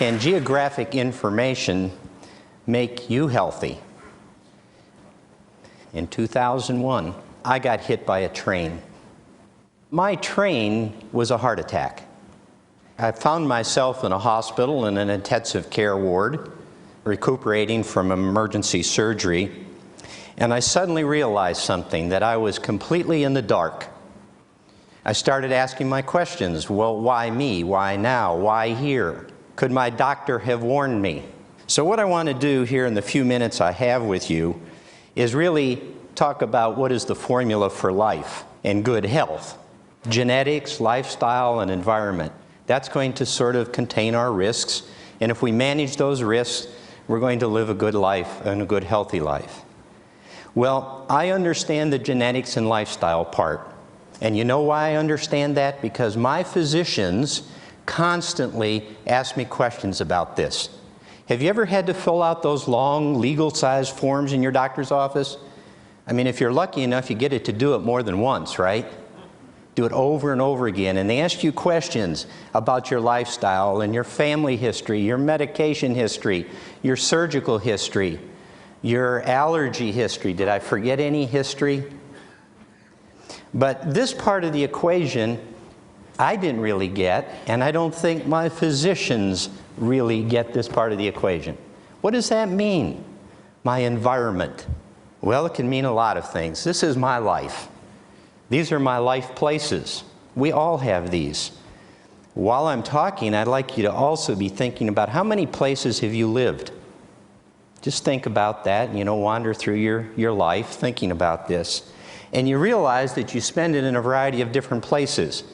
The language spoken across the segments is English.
Can geographic information make you healthy? In 2001, I got hit by a train. My train was a heart attack. I found myself in a hospital in an intensive care ward, recuperating from emergency surgery, and I suddenly realized something, that I was completely in the dark. I started asking my questions. Well, why me? Why now? Why here? Could my doctor have warned me? So what I want to do here in the few minutes I have with you is really talk about what is the formula for life and good health. Genetics, lifestyle, and environment. That's going to sort of contain our risks, and if we manage those risks, we're going to live a good life and a good healthy life. Well, I understand the genetics and lifestyle part. And you know why I understand that? Because my physicians constantly ask me questions about this. Have you ever had to fill out those long legal-sized forms in your doctor's office? I mean, if you're lucky enough, you get it to do it more than once, right? Do it over and over again. And they ask you questions about your lifestyle and your family history, your medication history, your surgical history, your allergy history. Did I forget any history? But this part of the equation I didn't really get, and I don't think my physicians really get this part of the equation. What does that mean? My environment. Well, it can mean a lot of things. This is my life. These are my life places. We all have these. While I'm talking, I'd like you to also be thinking about how many places have you lived? Just think about that, wander through your life thinking about this. And you realize that you spend it in a variety of different places.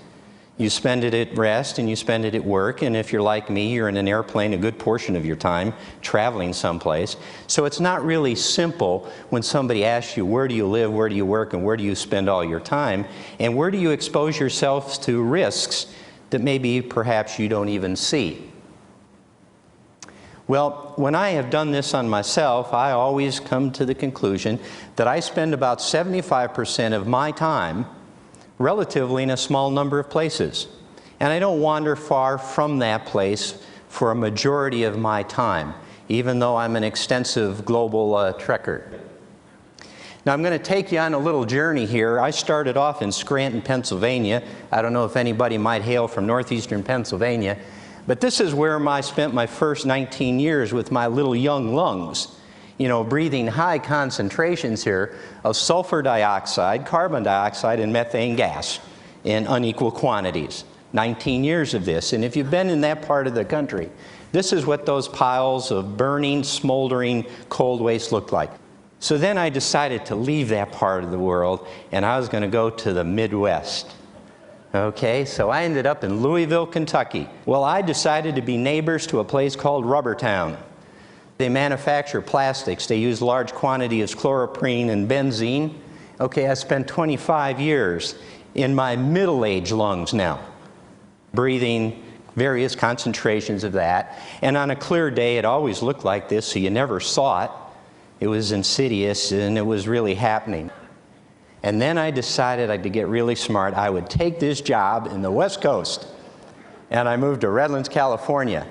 You spend it at rest and you spend it at work, and if you're like me, you're in an airplane a good portion of your time traveling someplace. So it's not really simple when somebody asks you, where do you live, where do you work, and where do you spend all your time, and where do you expose yourselves to risks that maybe perhaps you don't even see. Well, when I have done this on myself, I always come to the conclusion that I spend about 75% of my time relatively in a small number of places. And I don't wander far from that place for a majority of my time, even though I'm an extensive global trekker. Now I'm going to take you on a little journey here. I started off in Scranton, Pennsylvania. I don't know if anybody might hail from northeastern Pennsylvania, but this is where I spent my first 19 years with my little young lungs. Breathing high concentrations here of sulfur dioxide, carbon dioxide, and methane gas in unequal quantities. 19 years of this. And if you've been in that part of the country, this is what those piles of burning, smoldering cold waste looked like. So then I decided to leave that part of the world, and I was going to go to the Midwest. Okay, so I ended up in Louisville, Kentucky. Well, I decided to be neighbors to a place called Rubbertown. They manufacture plastics. They use large quantities of chloroprene and benzene. Okay, I spent 25 years in my middle-aged lungs now, breathing various concentrations of that. And on a clear day, it always looked like this, so you never saw it. It was insidious, and it was really happening. And then I decided to get really smart. I would take this job in the West Coast. And I moved to Redlands, California.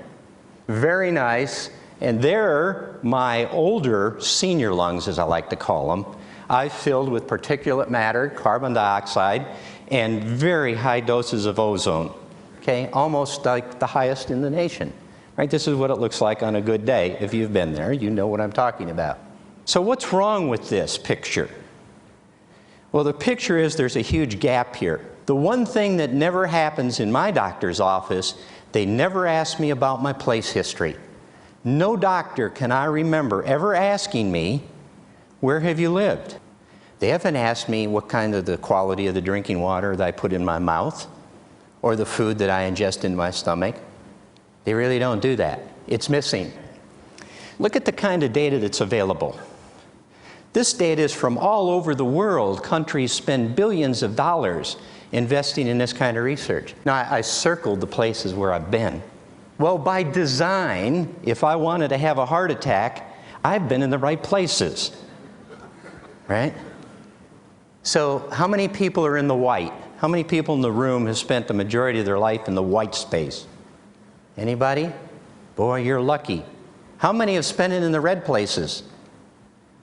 Very nice. And there, my older senior lungs, as I like to call them, I filled with particulate matter, carbon dioxide, and very high doses of ozone. Okay, almost like the highest in the nation. Right? This is what it looks like on a good day. If you've been there, you know what I'm talking about. So what's wrong with this picture? Well, the picture is there's a huge gap here. The one thing that never happens in my doctor's office, they never ask me about my place history. No doctor can I remember ever asking me, where have you lived? They haven't asked me what kind of the quality of the drinking water that I put in my mouth or the food that I ingest in my stomach. They really don't do that. It's missing. Look at the kind of data that's available. This data is from all over the world. Countries spend billions of dollars investing in this kind of research. Now, I circled the places where I've been. Well, by design, if I wanted to have a heart attack, I've been in the right places, right? So how many people are in the white? How many people in the room have spent the majority of their life in the white space? Anybody? Boy, you're lucky. How many have spent it in the red places?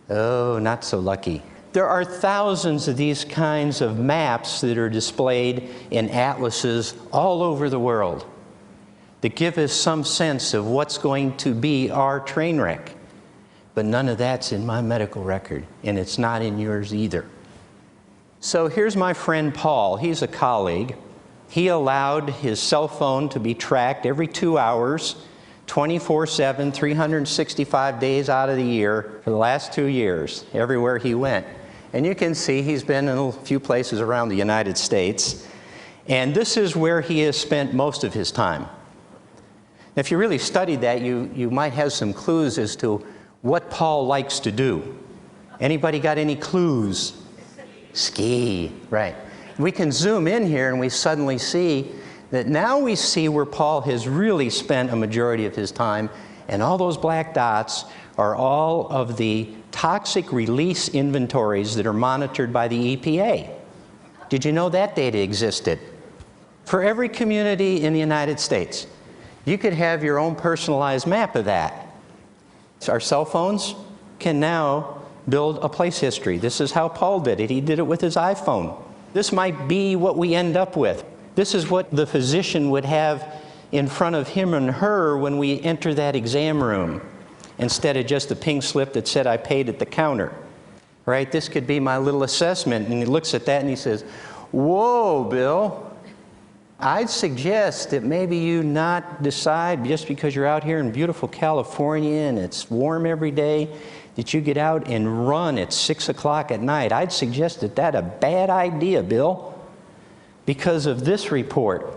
Oh, not so lucky. There are thousands of these kinds of maps that are displayed in atlases all over the world that give us some sense of what's going to be our train wreck. But none of that's in my medical record, and it's not in yours either. So here's my friend Paul. He's a colleague. He allowed his cell phone to be tracked every 2 hours, 24/7, 365 days out of the year for the last 2 years, everywhere he went. And you can see he's been in a few places around the United States. And this is where he has spent most of his time. If you really studied that, you might have some clues as to what Paul likes to do. Anybody got any clues? Ski, right. We can zoom in here and we suddenly see that now we see where Paul has really spent a majority of his time, and all those black dots are all of the toxic release inventories that are monitored by the EPA. Did you know that data existed? For every community in the United States, you could have your own personalized map of that. Our cell phones can now build a place history. This is how Paul did it. He did it with his iPhone. This might be what we end up with. This is what the physician would have in front of him and her when we enter that exam room, instead of just a pink slip that said I paid at the counter. Right? This could be my little assessment, and he looks at that and he says, "Whoa, Bill, I'd suggest that maybe you not decide just because you're out here in beautiful California and it's warm every day that you get out and run at 6 o'clock at night. I'd suggest that that's a bad idea, Bill, because of this report."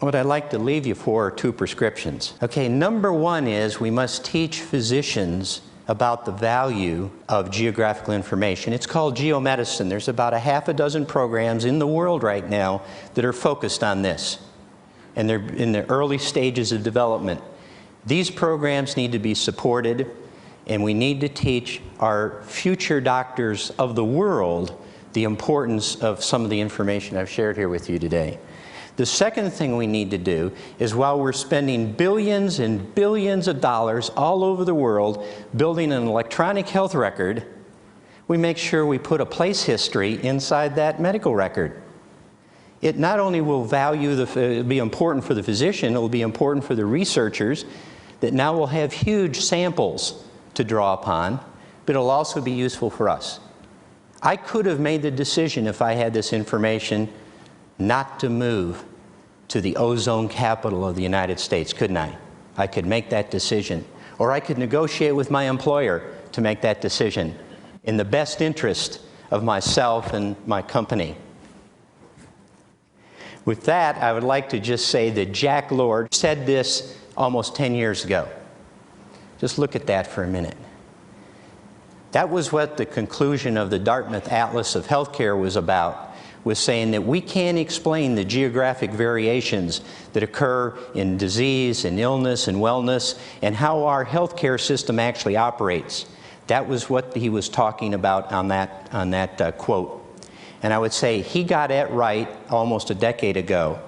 What I'd like to leave you for are 2 prescriptions. Okay, number 1 is we must teach physicians about the value of geographical information. It's called geomedicine. There's about a half a dozen programs in the world right now that are focused on this, and they're in the early stages of development. These programs need to be supported, and we need to teach our future doctors of the world the importance of some of the information I've shared here with you today. The second thing we need to do is, while we're spending billions and billions of dollars all over the world building an electronic health record, we make sure we put a place history inside that medical record. It not only will be important for the physician, it will be important for the researchers that now will have huge samples to draw upon, but it'll also be useful for us. I could have made the decision, if I had this information, not to move to the ozone capital of the United States, couldn't I? I could make that decision. Or I could negotiate with my employer to make that decision in the best interest of myself and my company. With that, I would like to just say that Jack Lord said this almost 10 years ago. Just look at that for a minute. That was what the conclusion of the Dartmouth Atlas of Healthcare was about, was saying that we can't explain the geographic variations that occur in disease and illness and wellness and how our healthcare system actually operates. That was what he was talking about on that quote. And I would say he got it right almost a decade ago.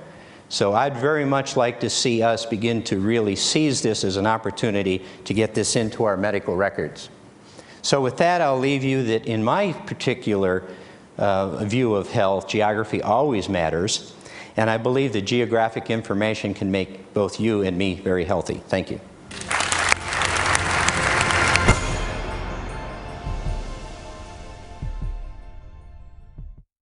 So I'd very much like to see us begin to really seize this as an opportunity to get this into our medical records. So with that, I'll leave you that in my particular view of health, geography always matters, and I believe that geographic information can make both you and me very healthy. Thank you.